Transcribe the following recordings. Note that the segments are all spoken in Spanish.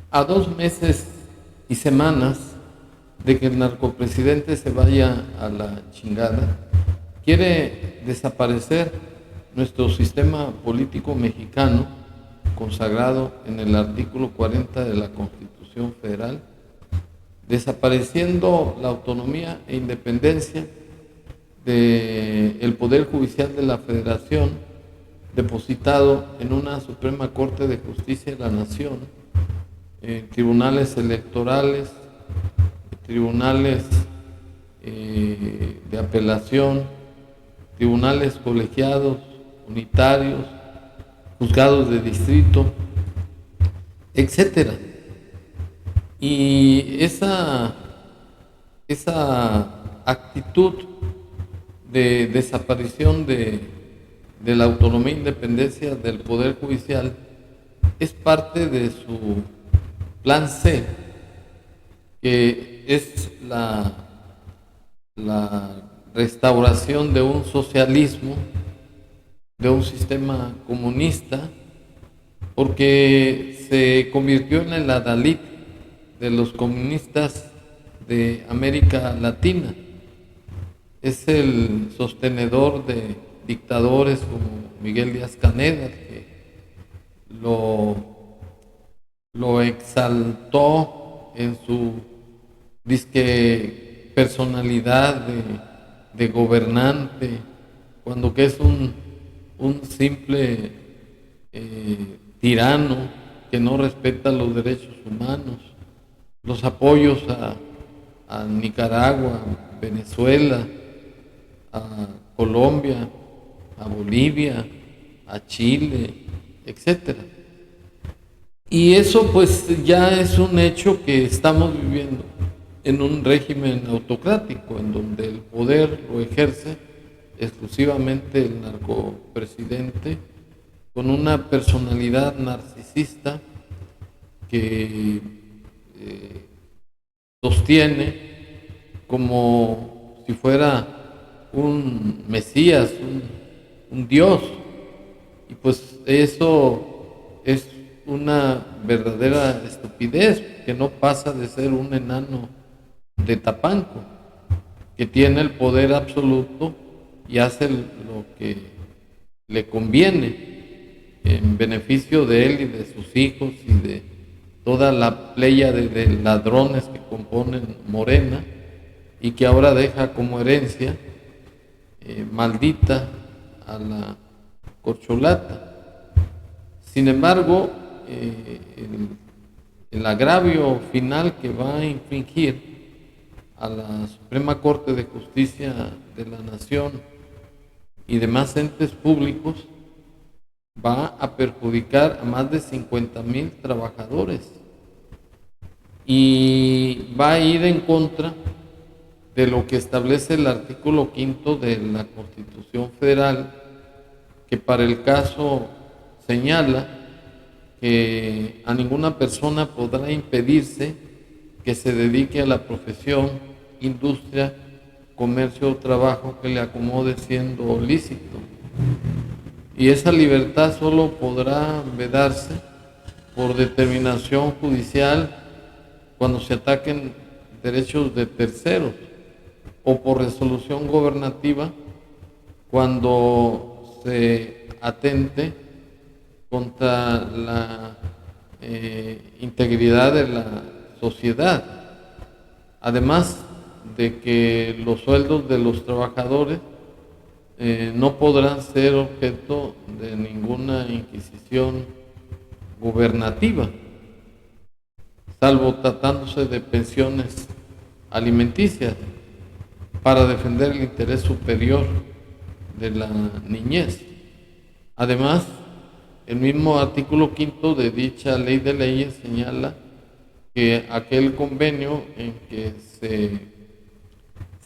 A 2 meses y semanas de que el narcopresidente se vaya a la chingada, quiere desaparecer nuestro sistema político mexicano, consagrado en el artículo 40 de la Constitución Federal, desapareciendo la autonomía e independencia del Poder Judicial de la Federación, depositado en una Suprema Corte de Justicia de la Nación, tribunales electorales, tribunales de apelación, tribunales colegiados, unitarios, juzgados de distrito, etcétera. Y esa actitud de desaparición de la autonomía e independencia del Poder Judicial es parte de su plan C, que es la restauración de un socialismo, de un sistema comunista, porque se convirtió en el adalid de los comunistas de América Latina. Es el sostenedor de dictadores como Miguel Díaz-Canel, que lo exaltó en su disque personalidad de gobernante, cuando que es un simple tirano que no respeta los derechos humanos. Los apoyos a Nicaragua, Venezuela, a Colombia, a Bolivia, a Chile, etcétera. Y eso pues ya es un hecho que estamos viviendo en un régimen autocrático, en donde el poder lo ejerce exclusivamente el narcopresidente, con una personalidad narcisista que sostiene como si fuera un mesías, un dios. Y pues eso es una verdadera estupidez, que no pasa de ser un enano de Tapanco, que tiene el poder absoluto y hace lo que le conviene en beneficio de él y de sus hijos y de toda la pléyade de ladrones que componen Morena, y que ahora deja como herencia maldita a la corcholata. Sin embargo, el agravio final que va a infringir a la Suprema Corte de Justicia de la Nación y demás entes públicos va a perjudicar a más de 50,000 trabajadores y va a ir en contra de lo que establece el artículo 5 de la Constitución Federal, que para el caso señala que a ninguna persona podrá impedirse que se dedique a la profesión, industria, comercio o trabajo que le acomode siendo lícito. Y esa libertad solo podrá vedarse por determinación judicial cuando se ataquen derechos de terceros, o por resolución gobernativa cuando se atente contra la integridad de la sociedad. Además de que los sueldos de los trabajadores no podrán ser objeto de ninguna inquisición gubernativa, salvo tratándose de pensiones alimenticias, para defender el interés superior de la niñez. Además, el mismo artículo 5 de dicha ley de leyes señala que aquel convenio en que se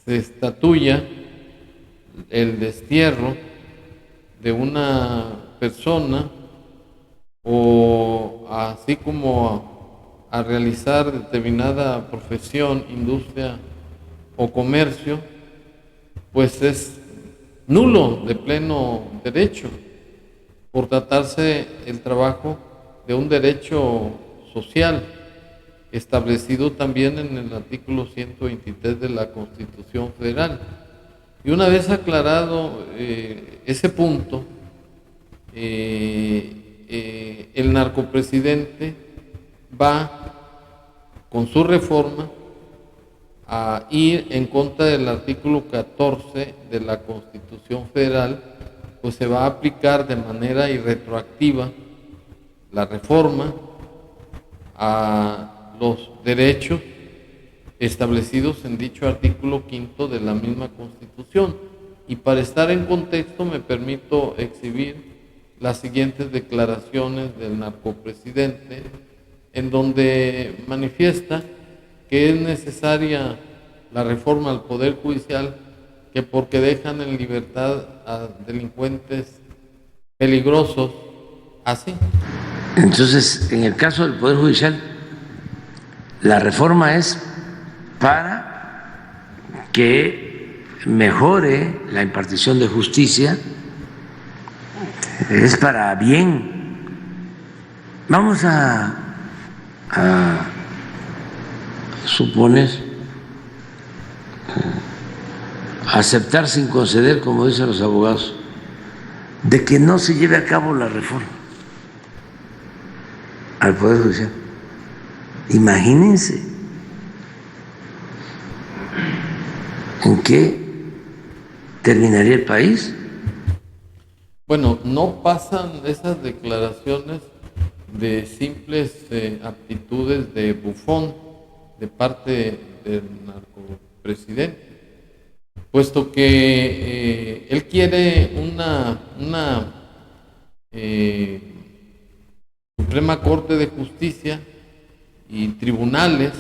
estatuya el destierro de una persona, o así como a realizar determinada profesión, industria o comercio, pues es nulo de pleno derecho, por tratarse el trabajo de un derecho social establecido también en el artículo 123 de la Constitución Federal. Y una vez aclarado ese punto, el narcopresidente va con su reforma a ir en contra del artículo 14 de la Constitución Federal, pues se va a aplicar de manera irretroactiva la reforma a los derechos establecidos en dicho artículo 5 de la misma Constitución. Y para estar en contexto me permito exhibir las siguientes declaraciones del narcopresidente, en donde manifiesta que es necesaria la reforma al Poder Judicial, que porque dejan en libertad a delincuentes peligrosos, así. Entonces, en el caso del Poder Judicial, la reforma es para que mejore la impartición de justicia, es para bien. Vamos a suponer, aceptar sin conceder, como dicen los abogados, de que no se lleve a cabo la reforma al Poder Judicial. Imagínense en qué terminaría el país. Bueno, no pasan esas declaraciones de simples aptitudes de bufón de parte del narcopresidente, puesto que él quiere una Suprema Corte de Justicia y tribunales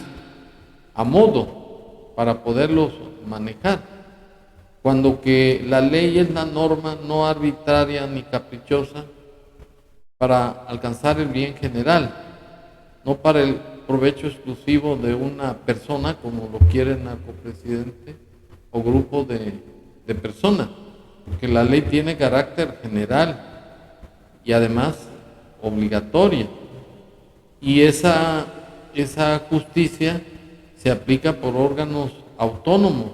a modo para poderlos manejar, cuando que la ley es la norma no arbitraria ni caprichosa para alcanzar el bien general, no para el provecho exclusivo de una persona, como lo quiere el narcopresidente o grupo de personas, porque la ley tiene carácter general y además obligatoria, y esa justicia se aplica por órganos autónomos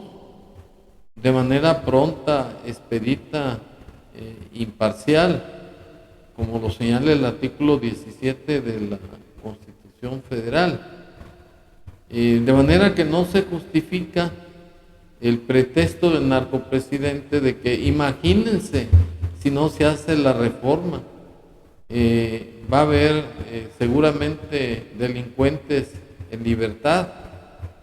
de manera pronta, expedita, imparcial, como lo señala el artículo 17 de la Constitución Federal, de manera que no se justifica el pretexto del narcopresidente de que imagínense si no se hace la reforma, va a haber seguramente delincuentes en libertad,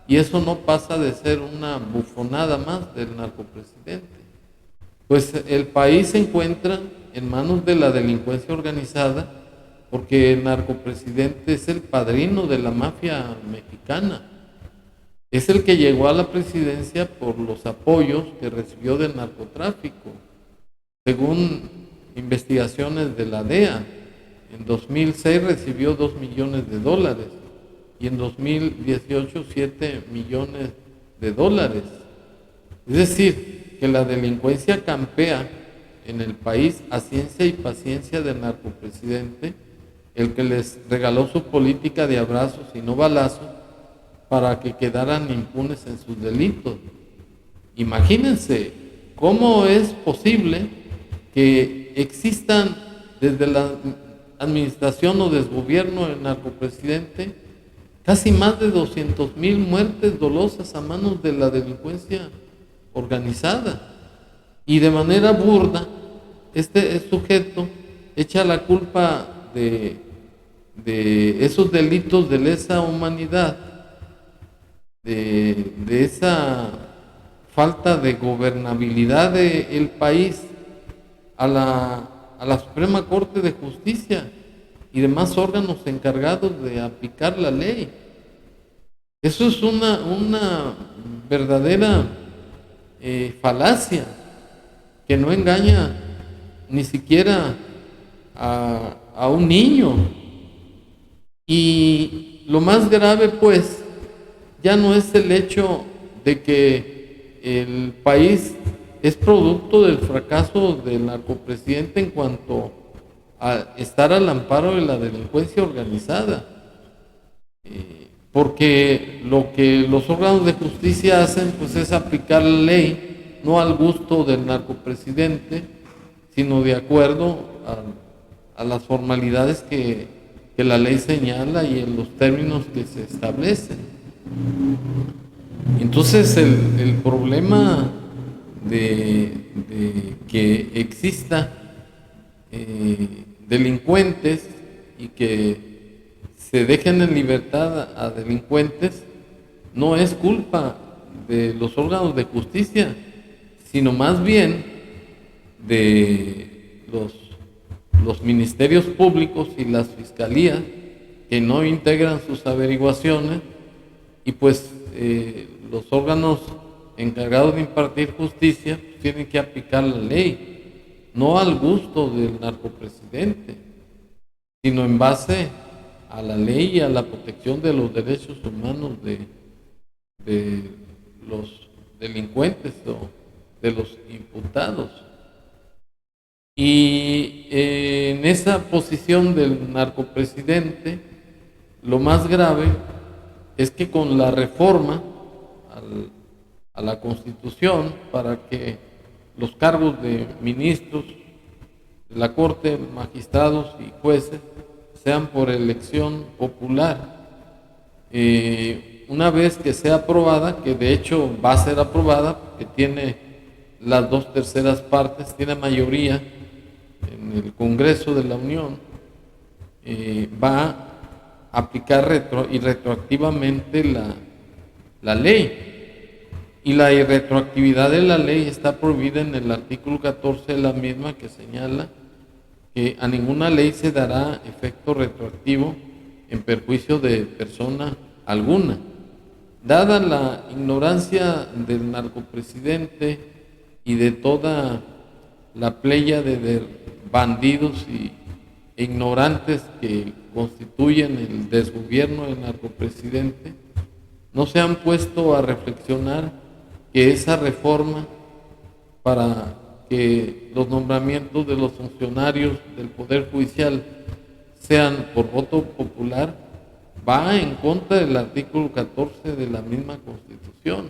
y eso no pasa de ser una bufonada más del narcopresidente. Pues el país se encuentra en manos de la delincuencia organizada, porque el narcopresidente es el padrino de la mafia mexicana. Es el que llegó a la presidencia por los apoyos que recibió del narcotráfico. Según investigaciones de la DEA, en 2006 recibió $2 millones y en 2018 $7 millones. Es decir, que la delincuencia campea en el país a ciencia y paciencia del narcopresidente, el que les regaló su política de abrazos y no balazos para que quedaran impunes en sus delitos. Imagínense cómo es posible que existan desde la administración o desgobierno del narcopresidente casi más de 200,000 muertes dolosas a manos de la delincuencia organizada, y de manera burda este sujeto echa la culpa de esos delitos de lesa humanidad, de esa falta de gobernabilidad del país a la Suprema Corte de Justicia y demás órganos encargados de aplicar la ley. Eso es una verdadera falacia que no engaña ni siquiera a un niño. Y lo más grave, pues, ya no es el hecho de que el país es producto del fracaso del narcopresidente en cuanto a estar al amparo de la delincuencia organizada. porque lo que los órganos de justicia hacen pues es aplicar la ley, no al gusto del narcopresidente, sino de acuerdo a las formalidades que la ley señala y en los términos que se establecen. Entonces el problema de que exista delincuentes y que se dejen en libertad a delincuentes no es culpa de los órganos de justicia, sino más bien de los ministerios públicos y las fiscalías que no integran sus averiguaciones y pues los órganos encargados de impartir justicia pues, tienen que aplicar la ley, no al gusto del narcopresidente, sino en base a la ley y a la protección de los derechos humanos de los delincuentes o de los imputados. Y en esa posición del narcopresidente, lo más grave es que con la reforma a la Constitución para que los cargos de ministros de la Corte, magistrados y jueces sean por elección popular. Una vez que sea aprobada, que de hecho va a ser aprobada porque tiene las 2/3 partes, tiene mayoría en el Congreso de la Unión, va a aplicar retroactivamente la ley. Y la irretroactividad de la ley está prohibida en el artículo 14 de la misma, que señala que a ninguna ley se dará efecto retroactivo en perjuicio de persona alguna. Dada la ignorancia del narcopresidente y de toda la pléyade de bandidos e ignorantes que constituyen el desgobierno del narcopresidente, no se han puesto a reflexionar que esa reforma para que los nombramientos de los funcionarios del Poder Judicial sean por voto popular va en contra del artículo 14 de la misma Constitución,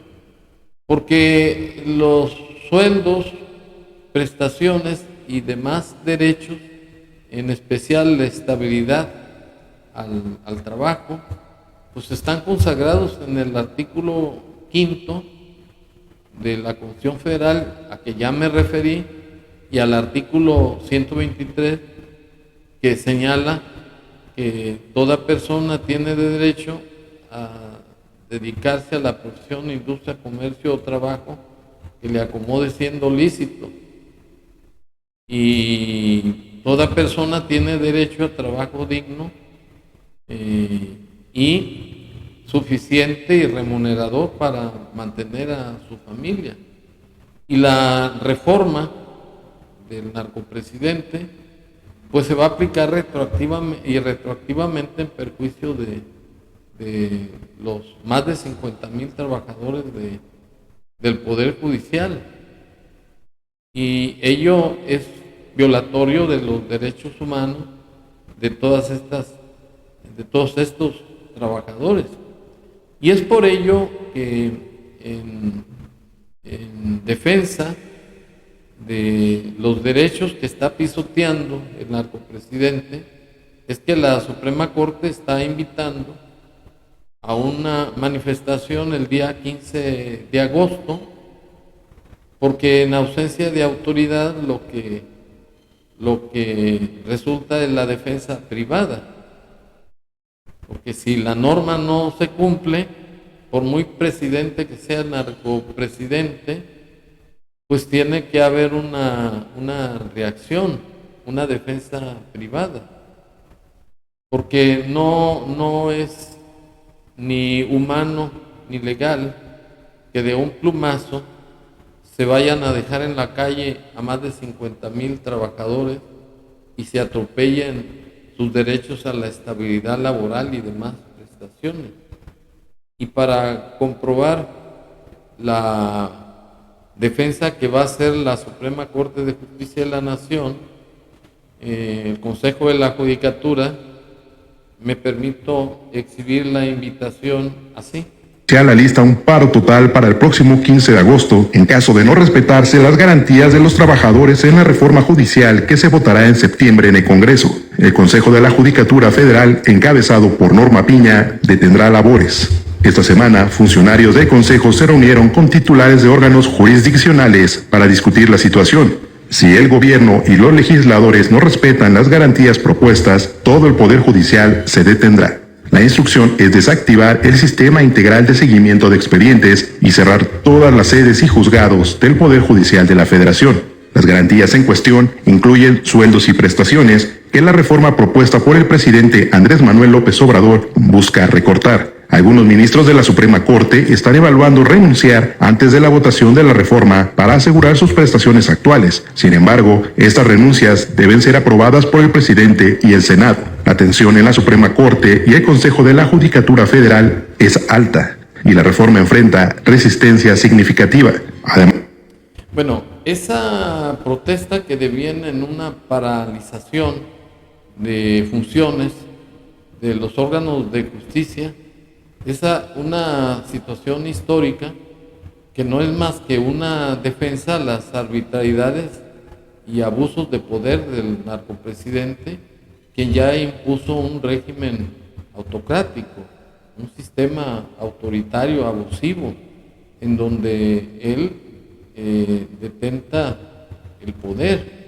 porque los sueldos, prestaciones y demás derechos, en especial la estabilidad al trabajo, pues están consagrados en el artículo 5 de la Constitución Federal a que ya me referí y al artículo 123 que señala que toda persona tiene derecho a dedicarse a la profesión, industria, comercio o trabajo que le acomode siendo lícito, y toda persona tiene derecho a trabajo digno y suficiente y remunerador para mantener a su familia. Y la reforma del narcopresidente pues se va a aplicar retroactivamente en perjuicio de los más de 50,000 trabajadores del Poder Judicial, y ello es violatorio de los derechos humanos de todos estos trabajadores. Y es por ello que en defensa de los derechos que está pisoteando el narcopresidente, es que la Suprema Corte está invitando a una manifestación el día 15 de agosto, porque en ausencia de autoridad lo que resulta es la defensa privada. Porque si la norma no se cumple, por muy presidente que sea el narcopresidente, pues tiene que haber una reacción, una defensa privada. Porque no es ni humano ni legal que de un plumazo se vayan a dejar en la calle a más de 50,000 trabajadores y se atropellen sus derechos a la estabilidad laboral y demás prestaciones. Y para comprobar la defensa que va a hacer la Suprema Corte de Justicia de la Nación, el Consejo de la Judicatura me permito exhibir la invitación así. Se alista un paro total para el próximo 15 de agosto en caso de no respetarse las garantías de los trabajadores en la reforma judicial que se votará en septiembre en el Congreso. El Consejo de la Judicatura Federal, encabezado por Norma Piña, detendrá labores. Esta semana, funcionarios del Consejo se reunieron con titulares de órganos jurisdiccionales para discutir la situación. Si el gobierno y los legisladores no respetan las garantías propuestas, todo el Poder Judicial se detendrá. La instrucción es desactivar el sistema integral de seguimiento de expedientes y cerrar todas las sedes y juzgados del Poder Judicial de la Federación. Las garantías en cuestión incluyen sueldos y prestaciones que la reforma propuesta por el presidente Andrés Manuel López Obrador busca recortar. Algunos ministros de la Suprema Corte están evaluando renunciar antes de la votación de la reforma para asegurar sus prestaciones actuales. Sin embargo, estas renuncias deben ser aprobadas por el presidente y el Senado. La tensión en la Suprema Corte y el Consejo de la Judicatura Federal es alta y la reforma enfrenta resistencia significativa. Además, bueno, esa protesta que deviene en una paralización de funciones de los órganos de justicia es una situación histórica que no es más que una defensa a las arbitrariedades y abusos de poder del narcopresidente, quien ya impuso un régimen autocrático, un sistema autoritario, abusivo, en donde él detenta el poder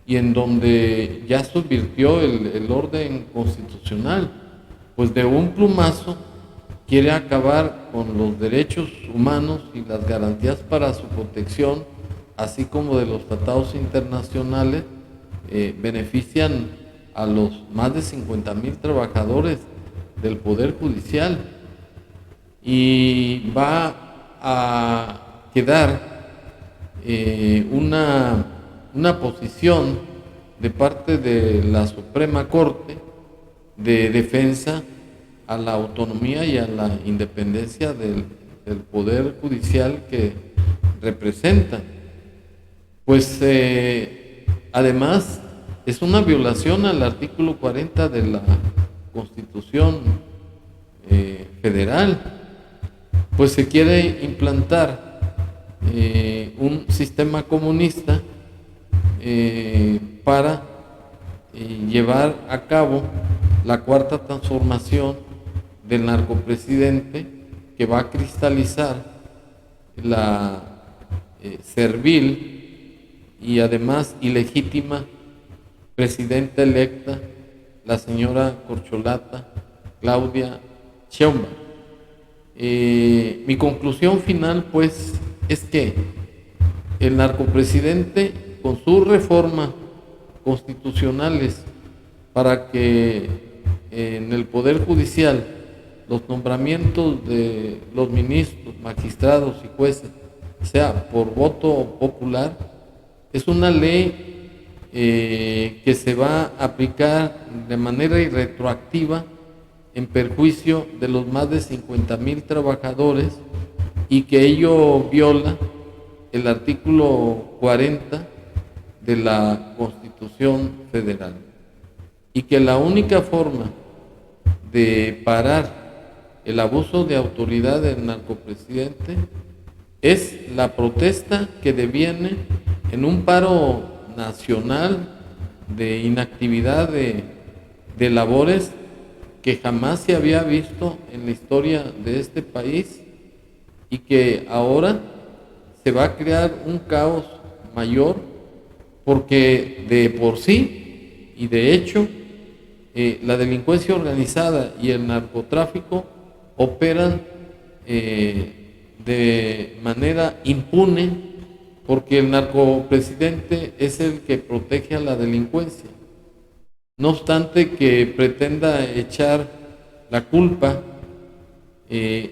y en donde ya subvirtió el orden constitucional, pues de un plumazo quiere acabar con los derechos humanos y las garantías para su protección, así como de los tratados internacionales, benefician a los más de 50,000 trabajadores del Poder Judicial, y va a quedar una posición de parte de la Suprema Corte de defensa a la autonomía y a la independencia del Poder Judicial que representa. Pues además es una violación al artículo 40 de la Constitución Federal, pues se quiere implantar un sistema comunista para llevar a cabo la cuarta transformación del narcopresidente, que va a cristalizar la servil y además ilegítima presidenta electa, la señora corcholata Claudia Sheinbaum. Mi conclusión final, pues, es que el narcopresidente, con sus reformas constitucionales para que en el Poder Judicial los nombramientos de los ministros, magistrados y jueces sea por voto popular, es una ley que se va a aplicar de manera irretroactiva en perjuicio de los más de 50,000 trabajadores, y que ello viola el artículo 40 de la Constitución Federal, y que la única forma de parar el abuso de autoridad del narcopresidente es la protesta que deviene en un paro nacional de inactividad de labores que jamás se había visto en la historia de este país, y que ahora se va a crear un caos mayor, porque de por sí y de hecho la delincuencia organizada y el narcotráfico operan de manera impune, porque el narcopresidente es el que protege a la delincuencia. No obstante que pretenda echar la culpa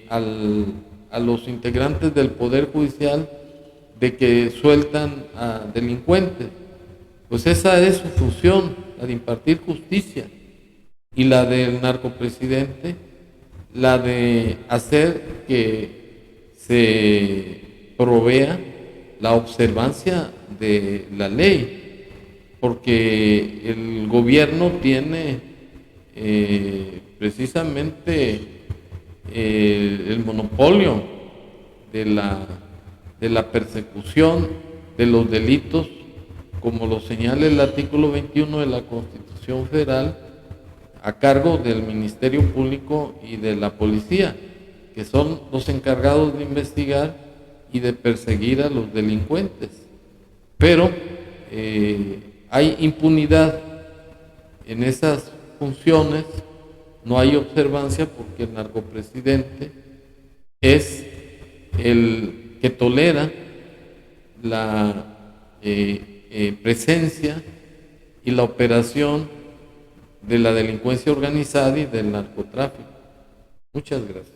a los integrantes del Poder Judicial de que sueltan a delincuentes, pues esa es su función, la de impartir justicia, y la del narcopresidente, la de hacer que se provea la observancia de la ley, porque el gobierno tiene precisamente el monopolio de la persecución de los delitos, como lo señala el artículo 21 de la Constitución Federal, a cargo del Ministerio Público y de la Policía, que son los encargados de investigar y de perseguir a los delincuentes. Pero hay impunidad en esas funciones, no hay observancia, porque el narcopresidente es el que tolera la presencia y la operación de la delincuencia organizada y del narcotráfico. Muchas gracias.